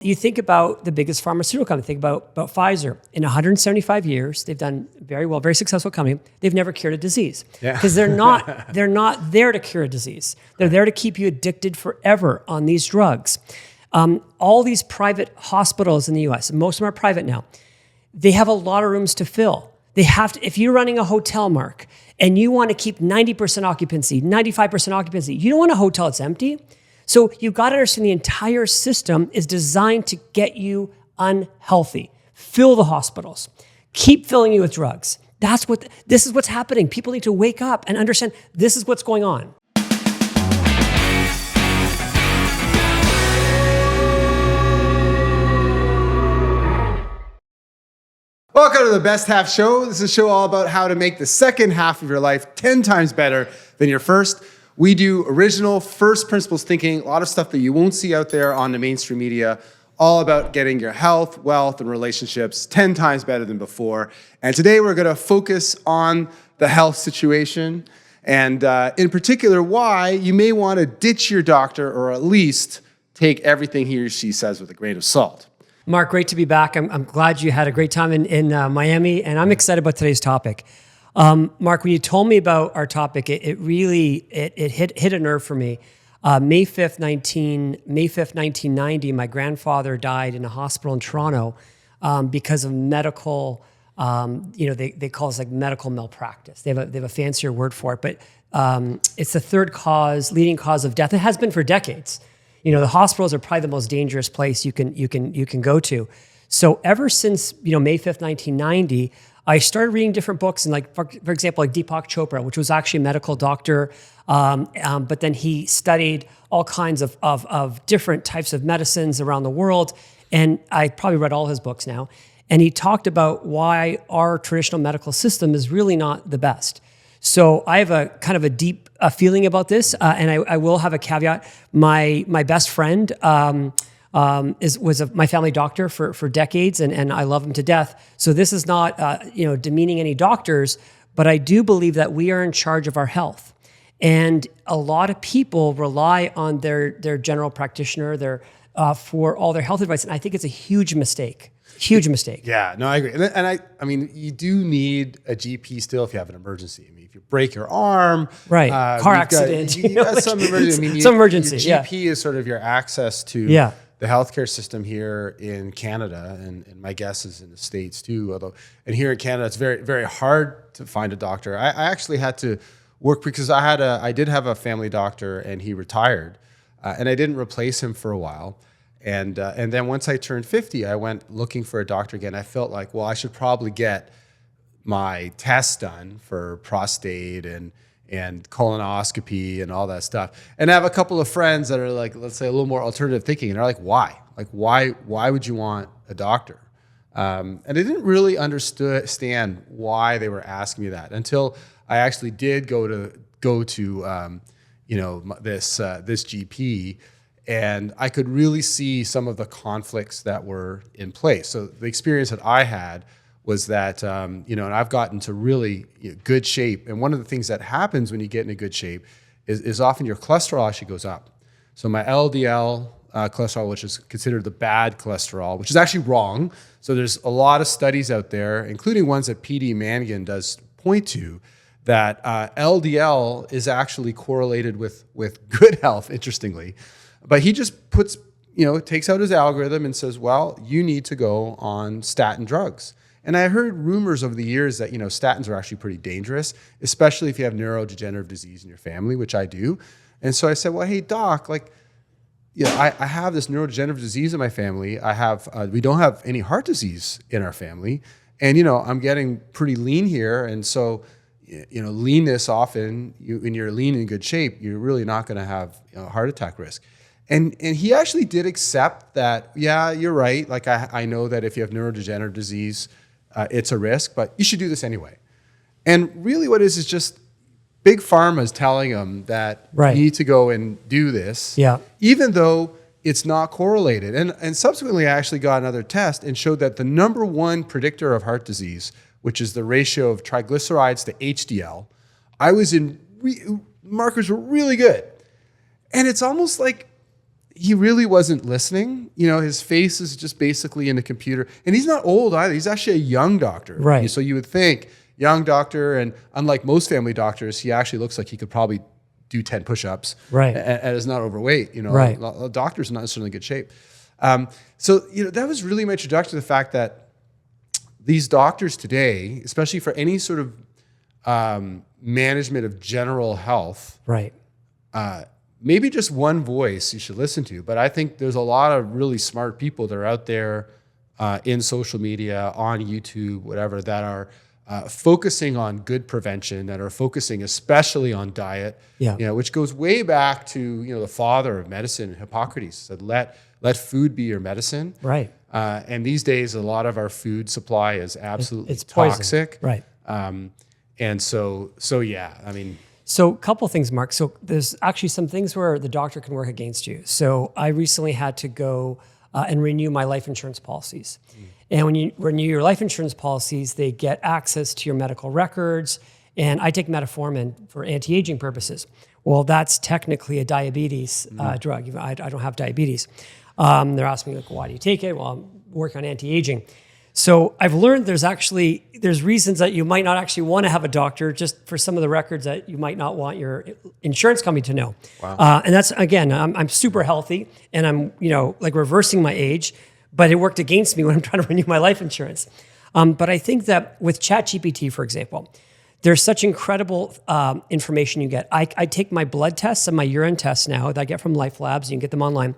You think about the biggest pharmaceutical company, think about Pfizer. In 175 years, they've done very well, very successful company. They've never cured a disease because they're not there to cure a disease. They're there to keep you addicted forever on these drugs. All these private hospitals in the US, most of them are private now, they have a lot of rooms to fill. They have to, if you're running a hotel, Mark, and you want to keep 90% occupancy, 95% occupancy, you don't want a hotel that's empty. So you've got to understand the entire system is designed to get you unhealthy. Fill the hospitals. Keep filling you with drugs. This is what's happening. People need to wake up and understand this is what's going on. Welcome to the Best Half Show. This is a show all about how to make the second half of your life 10 times better than your first. We do original first principles thinking, a lot of stuff that you won't see out there on the mainstream media, all about getting your health, wealth, and relationships 10 times better than before. And today we're going to focus on the health situation and in particular why you may want to ditch your doctor or at least take everything he or she says with a grain of salt. Mark, great to be back. I'm glad you had a great time in Miami, and I'm excited about today's topic. Mark, when you told me about our topic, it really hit a nerve for me. May 5th, 1990, my grandfather died in a hospital in Toronto because of medical, they call it like medical malpractice. They have a fancier word for it, but it's the third leading cause of death. It has been for decades. The hospitals are probably the most dangerous place you can go to. So ever since May 5th, 1990, I started reading different books, and for example, like Deepak Chopra, which was actually a medical doctor, but then he studied all kinds of different types of medicines around the world, and I probably read all his books now. And he talked about why our traditional medical system is really not the best. So I have a kind of a deep feeling about this, and I will have a caveat. My best friend was my family doctor for decades, and I love him to death. So this is not demeaning any doctors, but I do believe that we are in charge of our health, and a lot of people rely on their general practitioner for all their health advice, and I think it's a huge mistake. Huge mistake. Yeah, no, I agree. And I mean, you do need a GP still if you have an emergency. I mean, if you break your arm, right, car accident, you got some emergency. I mean, some emergency. Your GP is sort of your access to the healthcare system here in Canada, and my guess is in the States too. And here in Canada, it's very, very hard to find a doctor. I actually had to work because I did have a family doctor, and he retired, and I didn't replace him for a while. And then once I turned 50, I went looking for a doctor again. I felt like, well, I should probably get my tests done for prostate and colonoscopy and all that stuff. And I have a couple of friends that are like, let's say, a little more alternative thinking, and they're like, why? Like, why would you want a doctor? And I didn't really understand why they were asking me that until I actually did go to this GP. And I could really see some of the conflicts that were in place. So the experience that I had was that, and I've gotten to really good shape. And one of the things that happens when you get into good shape is often your cholesterol actually goes up. So my LDL cholesterol, which is considered the bad cholesterol, which is actually wrong. So there's a lot of studies out there, including ones that P.D. Mangan does point to, that LDL is actually correlated with good health, interestingly. But he just takes out his algorithm and says, well, you need to go on statin drugs. And I heard rumors over the years that, statins are actually pretty dangerous, especially if you have neurodegenerative disease in your family, which I do. And so I said, well, hey, doc, I have this neurodegenerative disease in my family. We don't have any heart disease in our family. And, I'm getting pretty lean here. And so, leanness often, when you're lean and in good shape, you're really not going to have a heart attack risk. And he actually did accept that, yeah, you're right. Like I know that if you have neurodegenerative disease, it's a risk, but you should do this anyway. And really what it is just big pharma is telling him that you need to go and do this, even though it's not correlated. And subsequently, I actually got another test and showed that the number one predictor of heart disease, which is the ratio of triglycerides to HDL, markers were really good. And it's almost like, he really wasn't listening. You know, his face is just basically in a computer, and he's not old either. He's actually a young doctor. Right. So you would think young doctor, and unlike most family doctors, he actually looks like he could probably do 10 push-ups. Right. And is not overweight. You know, Right. doctors are not necessarily in good shape. So, you know, that was really my introduction to the fact that these doctors today, especially for any sort of management of general health, Right. maybe just one voice you should listen to. But I think there's a lot of really smart people that are out there in social media, on YouTube, whatever, that are focusing on good prevention, that are focusing especially on diet, Yeah. you know, which goes way back to, you know, the father of medicine, Hippocrates, said, let food be your medicine. Right. And these days, a lot of our food supply is absolutely It's poison. toxic. Right. And so yeah, I mean, So a couple things, Mark. So there's actually some things where the doctor can work against you. So I recently had to go and renew my life insurance policies. And when you renew your life insurance policies, they get access to your medical records. And I take metformin for anti-aging purposes. Well, that's technically a diabetes drug. Even I don't have diabetes. They're asking me, like, why do you take it? Well, I'm working on anti-aging. So I've learned there's reasons that you might not actually want to have a doctor, just for some of the records that you might not want your insurance company to know. Wow. And that's, again, I'm super healthy and I'm, you know, like reversing my age, but it worked against me when I'm trying to renew my life insurance. But I think that with ChatGPT, for example, there's such incredible information you get. I take my blood tests and my urine tests now that I get from Life Labs. You can get them online.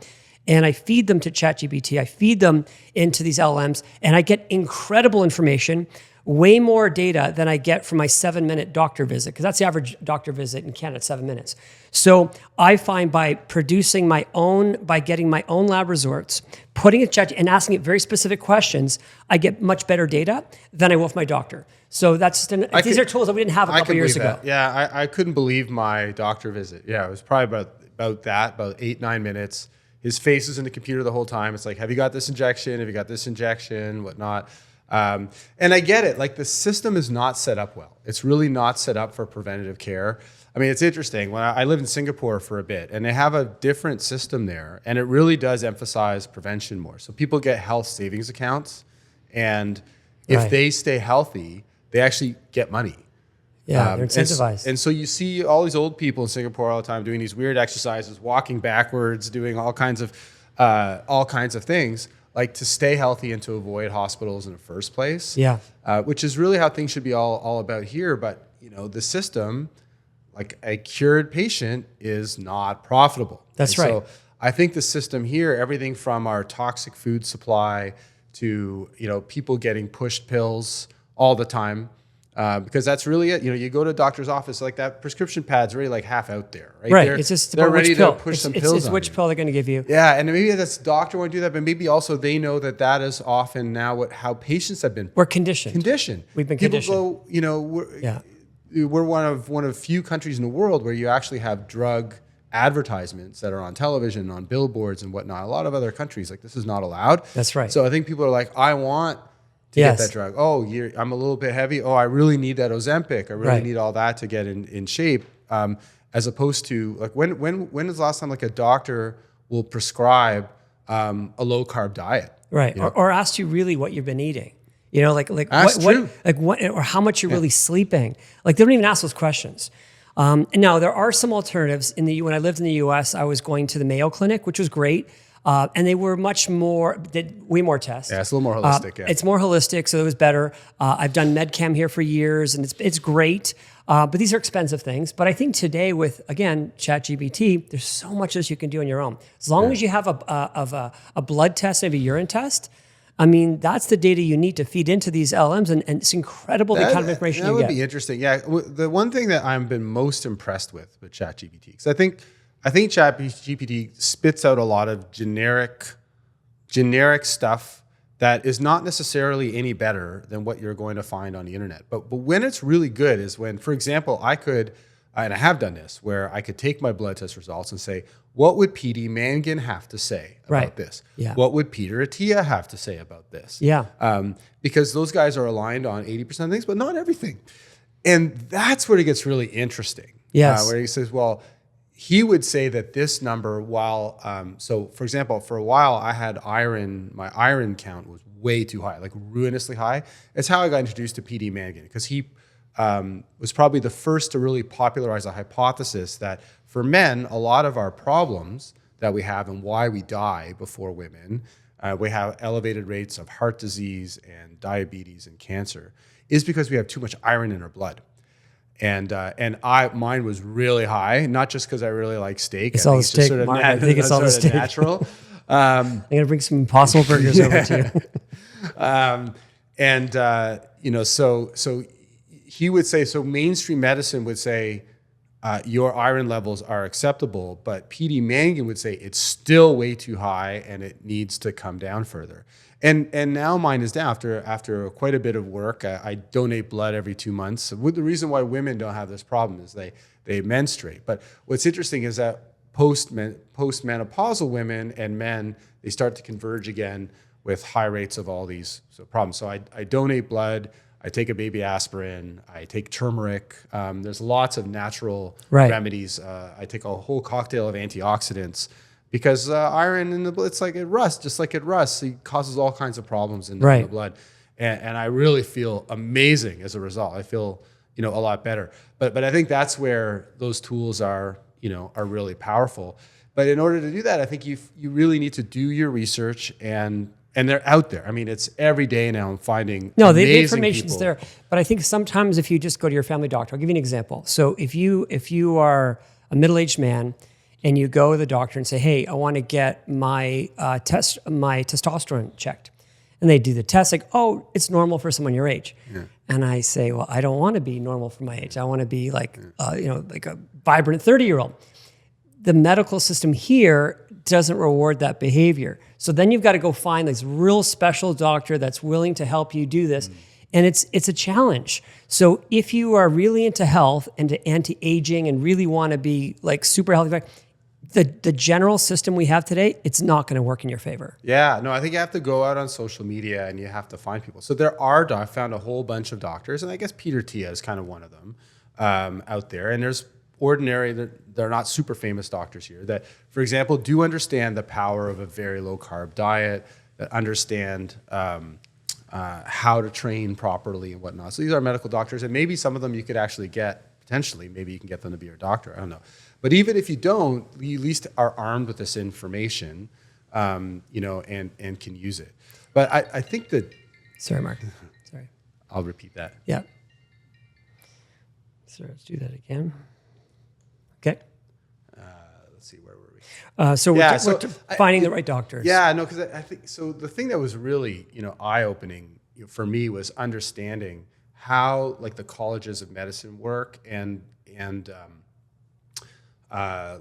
And I feed them to ChatGPT. I feed them into these LLMs, and I get incredible information, way more data than I get from my 7-minute doctor visit, because that's the average doctor visit in Canada, 7 minutes. So I find by getting my own lab results, putting it Chat and asking it very specific questions, I get much better data than I will with my doctor. So these are tools that we didn't have a couple years ago. Yeah, I couldn't believe my doctor visit. Yeah, it was probably about 8-9 minutes. His face is in the computer the whole time. It's like, have you got this injection? Have you got this injection? Whatnot. And I get it. Like, the system is not set up well. It's really not set up for preventative care. I mean, it's interesting. When I lived in Singapore for a bit, and they have a different system there, and it really does emphasize prevention more. So people get health savings accounts, and if they stay healthy, they actually get money. Yeah, they're incentivized. And so you see all these old people in Singapore all the time doing these weird exercises, walking backwards, doing all kinds of things, like to stay healthy and to avoid hospitals in the first place. Yeah. Which is really how things should be all about here. But, you know, the system, like a cured patient, is not profitable. That's right. So I think the system here, everything from our toxic food supply to, you know, people getting pushed pills all the time, because that's really it. You know, you go to a doctor's office, like that prescription pad's already like half out there, right? Right. It's just they're about ready which to pill. push some It's pills on which you. pill they're going to give you. Yeah, and maybe that's doctor want to do that, but maybe also they know that is often now how patients have been We're conditioned. We've been People conditioned. go, you know, we're one of few countries in the world where you actually have drug advertisements that are on television, on billboards and whatnot. A lot of other countries, like, this is not allowed. That's right. So I think people are like, I want to get that drug. Oh, I'm a little bit heavy. Oh, I really need that Ozempic. I really need all that to get in shape. As opposed to, like, when was the last time, like, a doctor will prescribe a low carb diet? Right. You know? Or ask you really what you've been eating. You know, like That's true. or how much you're really sleeping. Like, they don't even ask those questions. And now there are some alternatives. When I lived in the U.S., I was going to the Mayo Clinic, which was great. And they were did way more tests. Yeah, it's a little more holistic. It's more holistic, so it was better. I've done MedChem here for years, and it's great. But these are expensive things. But I think today with, again, ChatGPT, there's so much that you can do on your own. As long as you have a blood test, maybe a urine test, I mean, that's the data you need to feed into these LMs, and it's incredible the kind of information you get. That would be interesting. Yeah, the one thing that I've been most impressed with ChatGPT, because I think ChatGPT spits out a lot of generic stuff that is not necessarily any better than what you're going to find on the internet. But when it's really good is when, for example, I could, and I have done this, where I could take my blood test results and say, what would Petey Mangan have to say about this? Yeah. What would Peter Attia have to say about this? Yeah. Because those guys are aligned on 80% of things, but not everything. And that's where it gets really interesting. Yes. Where he says, well, he would say that this number, while so for example, for a while I had my iron count was way too high, like ruinously high. It's how I got introduced to PD Mangan, because he was probably the first to really popularize a hypothesis that for men, a lot of our problems that we have and why we die before women, we have elevated rates of heart disease and diabetes and cancer, is because we have too much iron in our blood. And mine was really high, not just because I really like steak. It's all the steak, Mark. I think it's all the steak. Natural. I'm gonna bring some Impossible Burgers over to you. So he would say, so mainstream medicine would say your iron levels are acceptable, but PD Mangan would say it's still way too high and it needs to come down further. And now mine is down after quite a bit of work. I donate blood every 2 months. The reason why women don't have this problem is they menstruate. But what's interesting is that post-menopausal women and men, they start to converge again with high rates of all these problems. So I donate blood. I take a baby aspirin. I take turmeric. There's lots of natural remedies. I take a whole cocktail of antioxidants. Because iron in the blood, it's like it rusts, just like it rusts. It causes all kinds of problems in the blood. And I really feel amazing as a result. I feel, a lot better. But I think that's where those tools are really powerful. But in order to do that, I think you really need to do your research, and they're out there. I mean, it's every day now I'm finding the information's there. But I think sometimes if you just go to your family doctor, I'll give you an example. So if you are a middle-aged man, and you go to the doctor and say, hey, I want to get my testosterone checked. And they do the test, like, oh, it's normal for someone your age. Yeah. And I say, well, I don't want to be normal for my age. I want to be like a vibrant 30-year-old. The medical system here doesn't reward that behavior. So then you've got to go find this real special doctor that's willing to help you do this. And it's a challenge. So if you are really into health and to anti-aging and really want to be like super healthy, the general system we have today, it's not going to work in your favor. Yeah, no, I think you have to go out on social media and you have to find people. So I found a whole bunch of doctors, and I guess Peter Tia is kind of one of them out there. And there's they're not super famous doctors here that, for example, do understand the power of a very low carb diet, that understand how to train properly and whatnot. So these are medical doctors, and maybe some of them you could actually get, potentially, maybe you can get them to be your doctor. I don't know. But even if you don't, you at least are armed with this information, and can use it. But I think that... Sorry, Mark. Sorry. I'll repeat that. Yeah. So let's do that again. Okay. Let's see, where were we? We're finding the right doctors. Yeah, no, because I think, so the thing that was really, eye-opening for me was understanding how like the colleges of medicine work and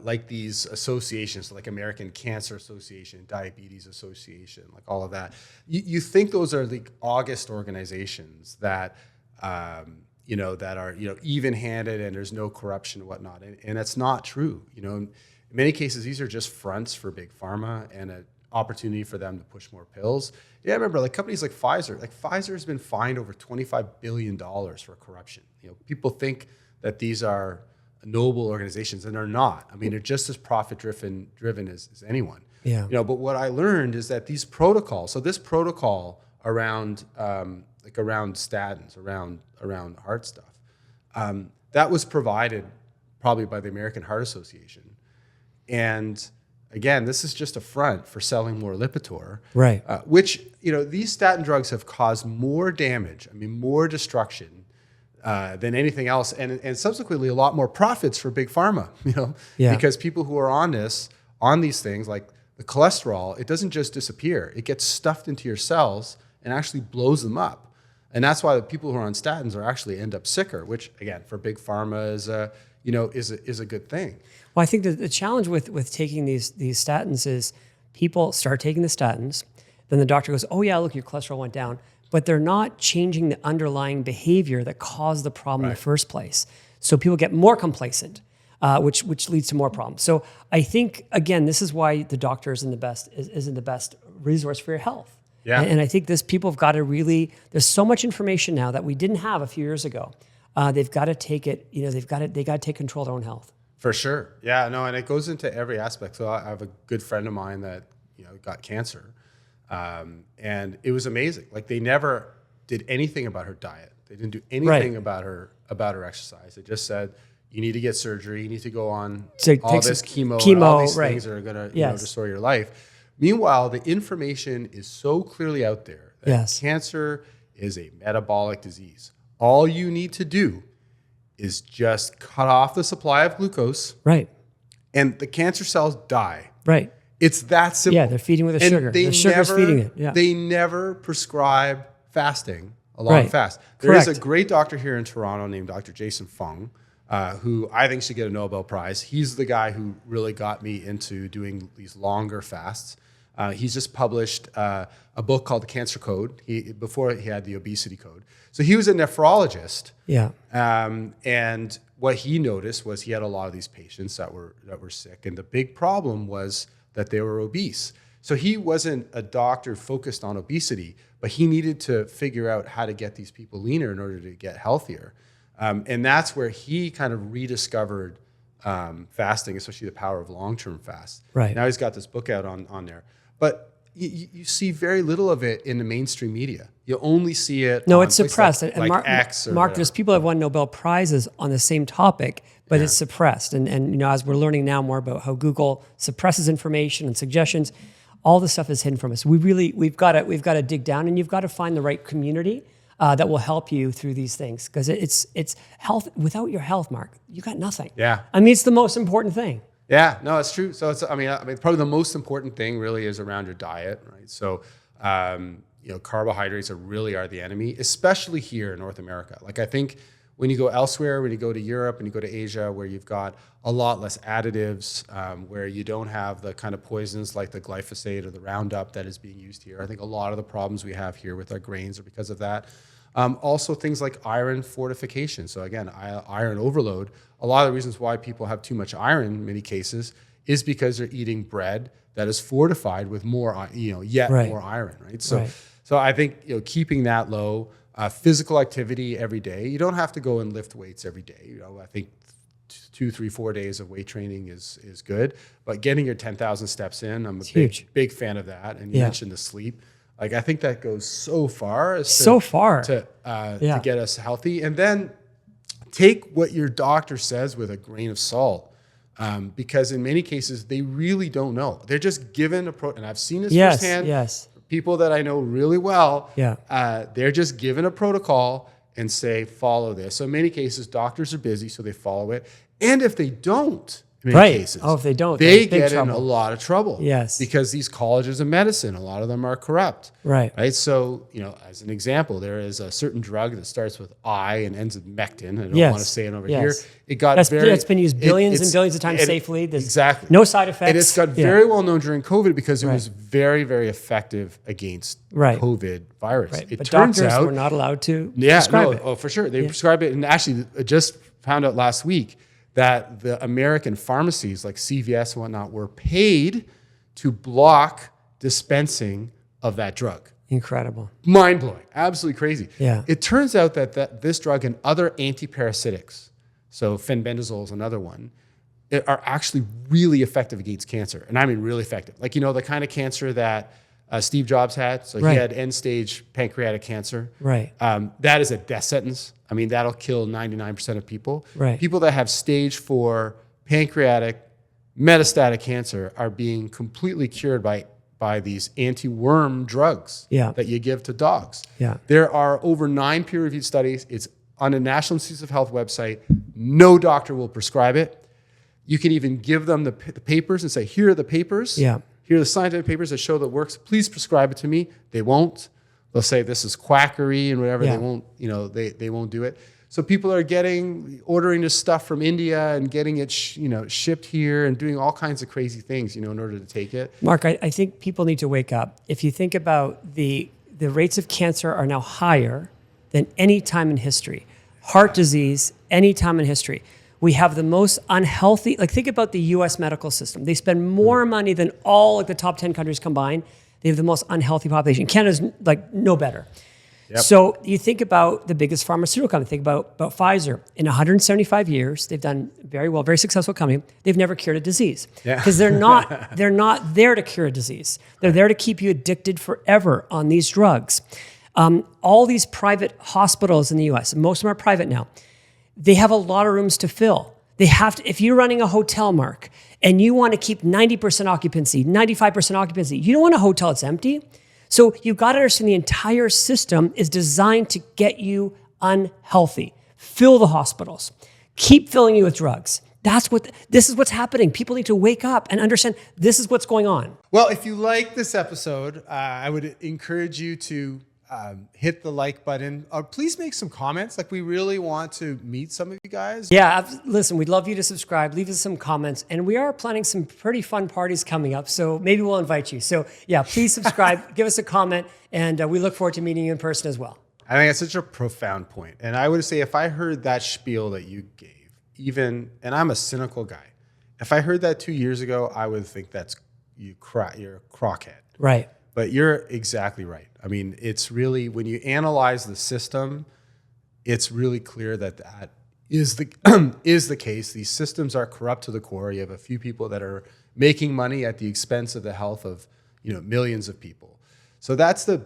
like these associations, like American Cancer Association, Diabetes Association, like all of that. You think those are like august organizations that, that are, even-handed and there's no corruption and whatnot. And that's not true. In many cases, these are just fronts for big pharma and an opportunity for them to push more pills. Yeah, I remember like companies like Pfizer. Like Pfizer has been fined over $25 billion for corruption. People think that these are noble organizations, and they're not. I mean, they're just as profit-driven as anyone. Yeah. But what I learned is that these protocols, so this protocol around around statins, around heart stuff, that was provided probably by the American Heart Association. And again, this is just a front for selling more Lipitor, right? Which, these statin drugs have caused more damage, more destruction than anything else, and subsequently a lot more profits for big pharma, because people who are on these things, like the cholesterol, it doesn't just disappear. It gets stuffed into your cells and actually blows them up. And that's why the people who are on statins are actually end up sicker, which again, for big pharma is a good thing. Well, I think that the challenge with taking these statins is people start taking the statins, then the doctor goes, oh yeah, look, your cholesterol went down, but they're not changing the underlying behavior that caused the problem in the first place. So people get more complacent, which leads to more problems. So I think, again, this is why the doctor isn't the best resource for your health. Yeah. And I think people have got to really, there's so much information now that we didn't have a few years ago. They've got to take it, they got to take control of their own health. For sure. Yeah, no, and it goes into every aspect. So I have a good friend of mine that, got cancer. And it was amazing. Like they never did anything about her diet. They didn't do anything about her exercise. They just said, you need to get surgery. You need to go on all this chemo and all these things that are going to destroy your life. Meanwhile, the information is so clearly out there that cancer is a metabolic disease. All you need to do is just cut off the supply of glucose. Right. And the cancer cells die. Right. It's that simple. Yeah, they're feeding with the sugar. The sugar's feeding it. Yeah. They never prescribe fasting, a long fast. There is a great doctor here in Toronto named Dr. Jason Fung, who I think should get a Nobel Prize. He's the guy who really got me into doing these longer fasts. He's just published a book called The Cancer Code. Before he had the Obesity Code. So he was a nephrologist. Yeah. And what he noticed was he had a lot of these patients that were sick, and the big problem was that they were obese. So he wasn't a doctor focused on obesity, but he needed to figure out how to get these people leaner in order to get healthier. And that's where he kind of rediscovered fasting, especially the power of long-term fast. Right. Now he's got this book out on there. But you see very little of it in the mainstream media. You only see it on it's suppressed. Like X or Mark, there's people that have won Nobel Prizes on the same topic, but it's suppressed. And as we're learning now more about how Google suppresses information and suggestions, all this stuff is hidden from us. We've got to dig down, and you've got to find the right community that will help you through these things, because it's health. Without your health, Mark, you got nothing. Yeah. I mean, it's the most important thing. Yeah, no, it's true. So I mean, probably the most important thing really is around your diet, right? So, carbohydrates really are the enemy, especially here in North America. Like I think when you go elsewhere, when you go to Europe and you go to Asia, where you've got a lot less additives, where you don't have the kind of poisons like the glyphosate or the Roundup that is being used here. I think a lot of the problems we have here with our grains are because of that. Also things like iron fortification. So again, iron overload. A lot of the reasons why people have too much iron in many cases is because they're eating bread that is fortified with more, more iron, right? So I think, keeping that low, physical activity every day. You don't have to go and lift weights every day. I think 2, 3, 4 days of weight training is good, but getting your 10,000 steps in, I'm a big fan of that. And you mentioned the sleep. Like I think that goes so far to get us healthy. And then take what your doctor says with a grain of salt, because in many cases they really don't know. They're just given and I've seen this firsthand. Yes. People that I know really well. Yeah. They're just given a protocol and say follow this. So in many cases, doctors are busy, so they follow it. And if they don't, in many cases. Oh, if they don't, they get in a lot of trouble. Yes. Because these colleges of medicine, a lot of them are corrupt. Right. So, as an example, there is a certain drug that starts with I and ends with mectin. I don't want to say it over here. It's been used billions and billions of times safely. There's exactly. No side effects. And it's got very well known during COVID because it was very, very effective against COVID virus. Right. But turns doctors were not allowed to prescribe it. Oh, for sure. They prescribe it. And actually, I just found out last week that the American pharmacies like CVS and whatnot were paid to block dispensing of that drug. Incredible. Mind-blowing. Absolutely crazy. Yeah. It turns out that this drug and other antiparasitics, so fenbendazole is another one, are actually really effective against cancer. And I mean really effective. Like, the kind of cancer that Steve Jobs had. So he had end-stage pancreatic cancer. Right. That is a death sentence. I mean, that'll kill 99% of people. Right. People that have stage 4 pancreatic metastatic cancer are being completely cured by these anti-worm drugs that you give to dogs. Yeah. There are over 9 peer-reviewed studies. It's on the National Institutes of Health website. No doctor will prescribe it. You can even give them the papers and say, here are the papers. Yeah. Here are the scientific papers that show that it works. Please prescribe it to me. They won't. They'll say this is quackery and whatever. They won't, they won't do it. So people are ordering this stuff from India and getting it, shipped here and doing all kinds of crazy things, in order to take it. Mark, I think people need to wake up. If you think about the rates of cancer are now higher than any time in history. Heart disease, any time in history. We have the most unhealthy, think about the US medical system. They spend more money than all the top 10 countries combined. They have the most unhealthy population. Canada's no better. Yep. So you think about the biggest pharmaceutical company, think about Pfizer. In 175 years, they've done very well, very successful company. They've never cured a disease because they're not there to cure a disease. They're there to keep you addicted forever on these drugs. All these private hospitals in the US, and most of them are private now, they have a lot of rooms to fill. They have to, if you're running a hotel, Mark, and you want to keep 90% occupancy, 95% occupancy, you don't want a hotel that's empty. So you've got to understand the entire system is designed to get you unhealthy. Fill the hospitals. Keep filling you with drugs. This is what's happening. People need to wake up and understand this is what's going on. Well, if you like this episode, I would encourage you to hit the like button. Please make some comments. Like, we really want to meet some of you guys. Yeah, listen, we'd love you to subscribe. Leave us some comments. And we are planning some pretty fun parties coming up. So maybe we'll invite you. So yeah, please subscribe, give us a comment, and we look forward to meeting you in person as well. I think that's such a profound point. And I would say if I heard that spiel that you gave, and I'm a cynical guy, if I heard that 2 years ago, I would think you're a crockhead. Right. But you're exactly right. I mean, it's really, when you analyze the system, it's really clear that is the case. These systems are corrupt to the core. You have a few people that are making money at the expense of the health of millions of people. So that's the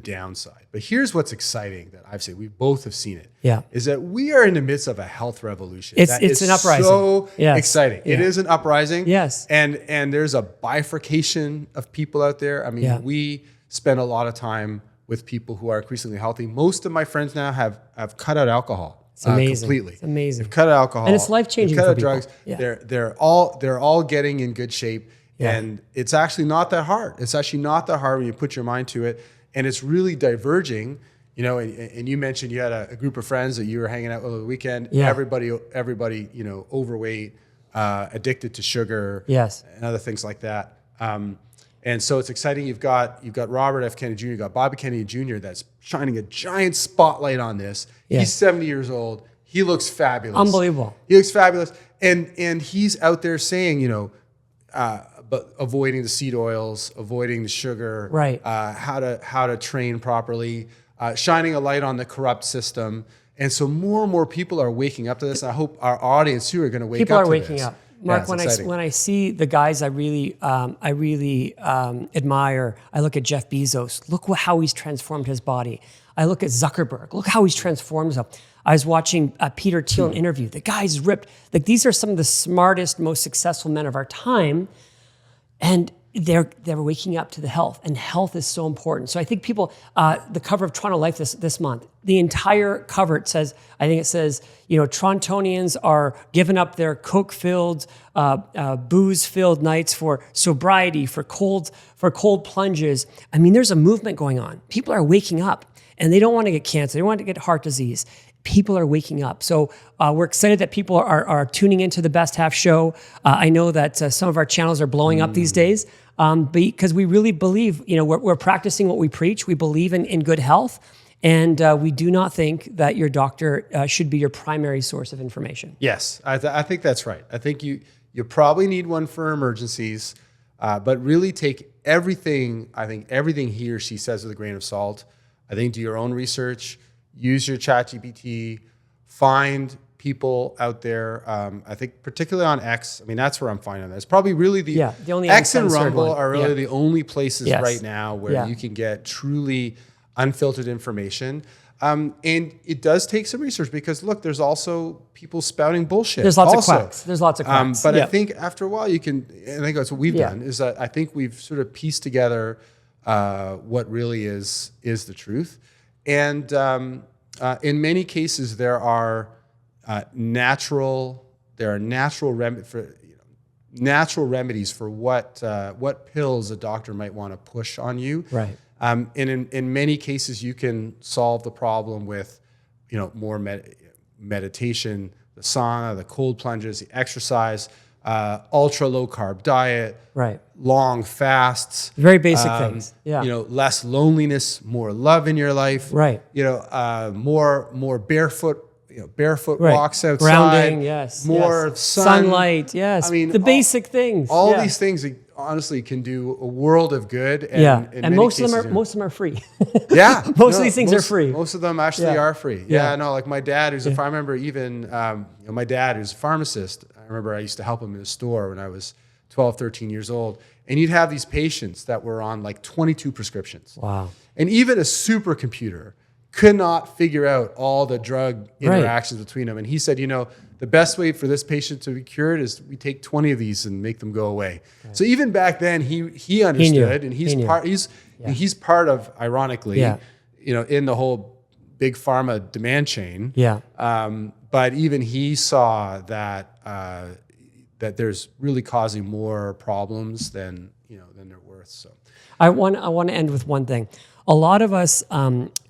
downside. But here's what's exciting that I've seen. We both have seen it. Yeah. Is that we are in the midst of a health revolution. It's an uprising. So yes. exciting. Yeah. It is an uprising. Yes. And there's a bifurcation of people out there. I mean, we spend a lot of time with people who are increasingly healthy. Most of my friends now have cut out alcohol. It's amazing. Completely. It's amazing. They've cut out alcohol. And it's life-changing cut for out people. drugs. Yeah. They're all getting in good shape. Yeah. And it's actually not that hard. It's actually not that hard when you put your mind to it. And it's really diverging, and you mentioned you had a group of friends that you were hanging out with over the weekend. Yeah. Everybody, overweight, addicted to sugar, yes, and other things like that. And so it's exciting. You've got Robert F. Kennedy Jr., you've got Bobby Kennedy Jr. that's shining a giant spotlight on this. Yeah. He's 70 years old. He looks fabulous. Unbelievable. He looks fabulous. And he's out there saying, but avoiding the seed oils, avoiding the sugar, right? How to train properly, shining a light on the corrupt system, and so more and more people are waking up to this. I hope our audience too are going to wake up. People are to waking this. up. Mark, when I see the guys I really admire, I look at Jeff Bezos. Look how he's transformed his body. I look at Zuckerberg. Look how he's transformed himself. I was watching Peter Thiel interview. The guy's ripped. Like, these are some of the smartest, most successful men of our time. And they're waking up to the health, and health is so important. So I think people, the cover of Toronto Life this month, the entire cover, it says, Torontonians are giving up their Coke-filled, booze-filled nights for sobriety, for cold plunges. I mean, there's a movement going on. People are waking up, and they don't want to get cancer. They don't want to get heart disease. People are waking up. So we're excited that people are tuning into the Best Half Show. I know that some of our channels are blowing up these days because we really believe, we're practicing what we preach. We believe in good health. And we do not think that your doctor should be your primary source of information. Yes, I think that's right. I think you probably need one for emergencies, but really take everything he or she says with a grain of salt. I think do your own research. Use your ChatGPT, find people out there. I think particularly on X, I mean, that's where I'm finding this. Probably really the only X and Rumble are really the only places right now where you can get truly unfiltered information. And it does take some research because, look, there's also people spouting bullshit. There's lots of quacks. But I think after a while I think that's what we've done, is that I think we've sort of pieced together what really is the truth. And in many cases, there are natural remedies for what pills a doctor might want to push on you. Right. And in many cases, you can solve the problem with more meditation, the sauna, the cold plunges, the exercise, ultra low carb diet, right? Long fasts, very basic things. Yeah. Less loneliness, more love in your life. Right. More barefoot. Barefoot right. walks outside. Grounding, yes. More sunlight, yes. I mean, the basic things. All these things honestly can do a world of good. And Yeah, in and many most of cases them are free. yeah, Most of these things are free. Most of them actually Yeah. are free. Yeah. Yeah, no, like my dad, who's I remember even my dad, who's a pharmacist. I remember I used to help him in the store when I was 12, 13 years old, and you'd have these patients that were on like 22 prescriptions. Wow. And even a supercomputer could not figure out all the drug interactions between them. And he said, the best way for this patient to be cured is we take 20 of these and make them go away. Right. So even back then, he understood, and he's part of, ironically, in the whole big pharma demand chain. Yeah. But even he saw that that there's really causing more problems than they're worth. So I want to end with one thing. A lot of us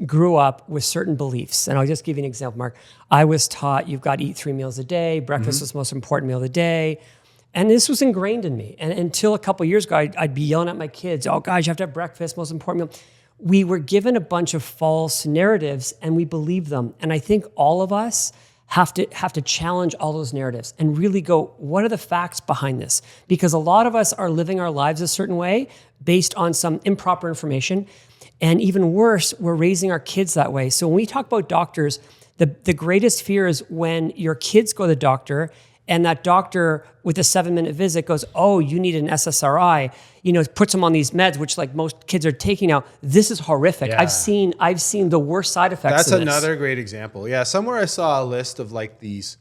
grew up with certain beliefs, and I'll just give you an example, Mark. I was taught you've got to eat 3 meals a day. Breakfast is the most important meal of the day. And this was ingrained in me. And until a couple of years ago, I'd be yelling at my kids, oh, guys, you have to have breakfast, most important meal. We were given a bunch of false narratives, and we believed them. And I think all of us have to challenge all those narratives and really go, what are the facts behind this? Because a lot of us are living our lives a certain way based on some improper information. And even worse, we're raising our kids that way. So when we talk about doctors, the greatest fear is when your kids go to the doctor and that doctor with a 7-minute visit goes, oh, you need an SSRI, puts them on these meds, which like most kids are taking now. This is horrific. Yeah. I've seen the worst side effects That's of this. another great example. Yeah, somewhere I saw a list of like these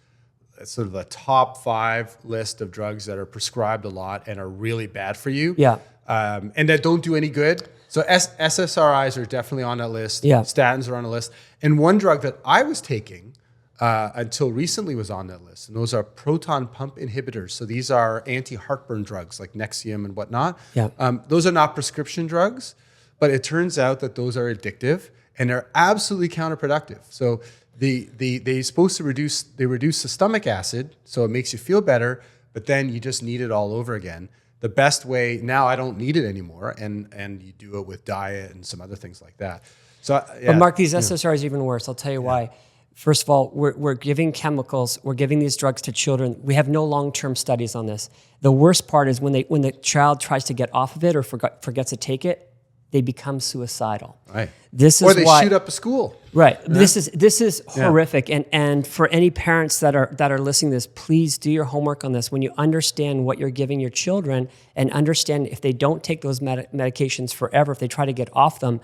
sort of a top 5 list of drugs that are prescribed a lot and are really bad for you. Yeah. And that don't do any good. So SSRIs are definitely on that list. Yeah. Statins are on the list. And one drug that I was taking until recently was on that list. And those are proton pump inhibitors. So these are anti-heartburn drugs like Nexium and whatnot. Yeah. Those are not prescription drugs, but it turns out that those are addictive and they're absolutely counterproductive. So they're supposed to reduce the stomach acid, so it makes you feel better, but then you just need it all over again. The best way, now I don't need it anymore, and you do it with diet and some other things like that. So, yeah. But Mark, these SSRIs are even worse. I'll tell you why. First of all, we're giving chemicals, we're giving these drugs to children. We have no long-term studies on this. The worst part is when the child tries to get off of it or forgets to take it, they become suicidal. Right. Or they shoot up a school. Right. Yeah. This is horrific. And for any parents that are listening to this, please do your homework on this. When you understand what you're giving your children and understand if they don't take those medications forever, if they try to get off them,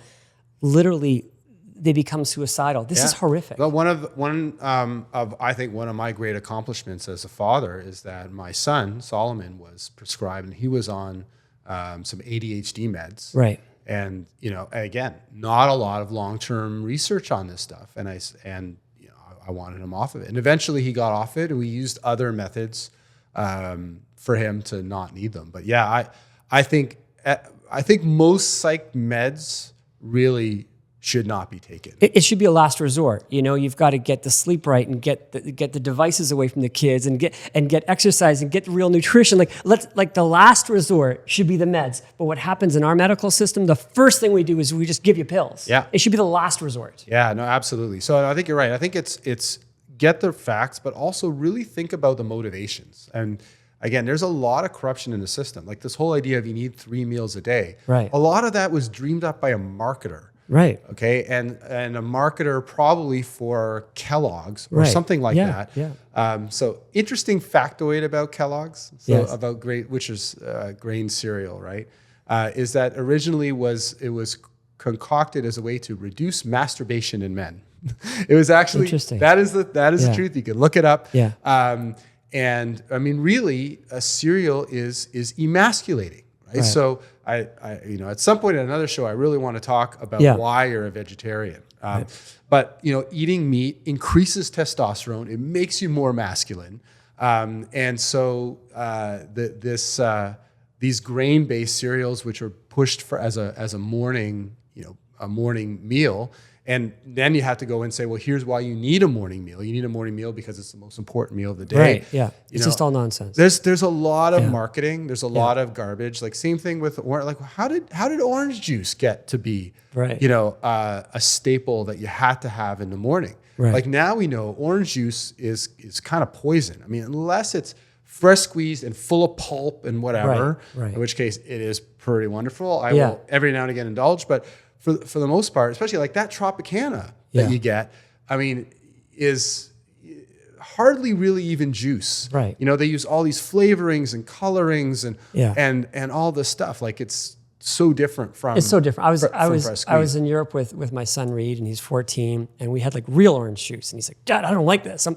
literally they become suicidal. This is horrific. Well, one of my great accomplishments as a father is that my son Solomon was prescribed, and he was on some ADHD meds. Right. And again, not a lot of long-term research on this stuff, and I wanted him off of it, and eventually he got off it, and we used other methods for him to not need them. But yeah, I think most psych meds really should not be taken. It should be a last resort. You've got to get the sleep right and get the devices away from the kids and get exercise and get real nutrition. Like the last resort should be the meds. But what happens in our medical system, the first thing we do is we just give you pills. Yeah. It should be the last resort. Yeah, no, absolutely. So I think you're right. I think it's get the facts, but also really think about the motivations. And again, there's a lot of corruption in the system. Like this whole idea of you need 3 meals a day. Right. A lot of that was dreamed up by a marketer. Right. Okay. And a marketer probably for Kellogg's or something like that. Yeah. So interesting factoid about Kellogg's. So Yes. about which is grain cereal, right? Is that originally it was concocted as a way to reduce masturbation in men. It was actually Interesting. That is the truth. You can look it up. Yeah. And I mean, really, a cereal is emasculating. Right? So I at some point in another show, I really want to talk about why you're a vegetarian. But eating meat increases testosterone. It makes you more masculine. And so these grain-based cereals, which are pushed as a morning meal. And then you have to go and say, well, here's why you need a morning meal. You need a morning meal because it's the most important meal of the day. Right. Yeah. It's just all nonsense. There's a lot of marketing. There's a lot of garbage. Like same thing with how did orange juice get to be a staple that you had to have in the morning? Right. Like now we know orange juice is kind of poison. I mean, unless it's fresh squeezed and full of pulp and whatever, Right. in which case it is pretty wonderful. I Yeah. will every now and again indulge, but for the most part, especially like that Tropicana Yeah. that you get, I mean, is hardly really even juice. Right. You know, they use all these flavorings and colorings and Yeah. and all this stuff. Like it's so different from It's so different. fresh I was squeezed. in Europe with my son Reed, and he's 14, and we had like real orange juice, and he's like, Dad, I don't like this.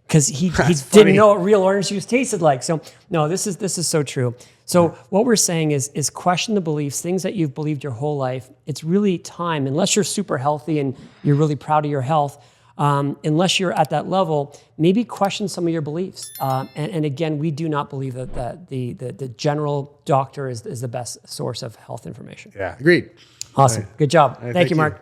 Because he funny. didn't know what real orange juice tasted like. So no, this is so true. So what we're saying is question the beliefs, things that you've believed your whole life. It's really time, unless you're super healthy and you're really proud of your health. Unless you're at that level, maybe question some of your beliefs. And again, we do not believe that the general doctor is the best source of health information. Yeah, agreed. Awesome. Good job. Thank you, Mark.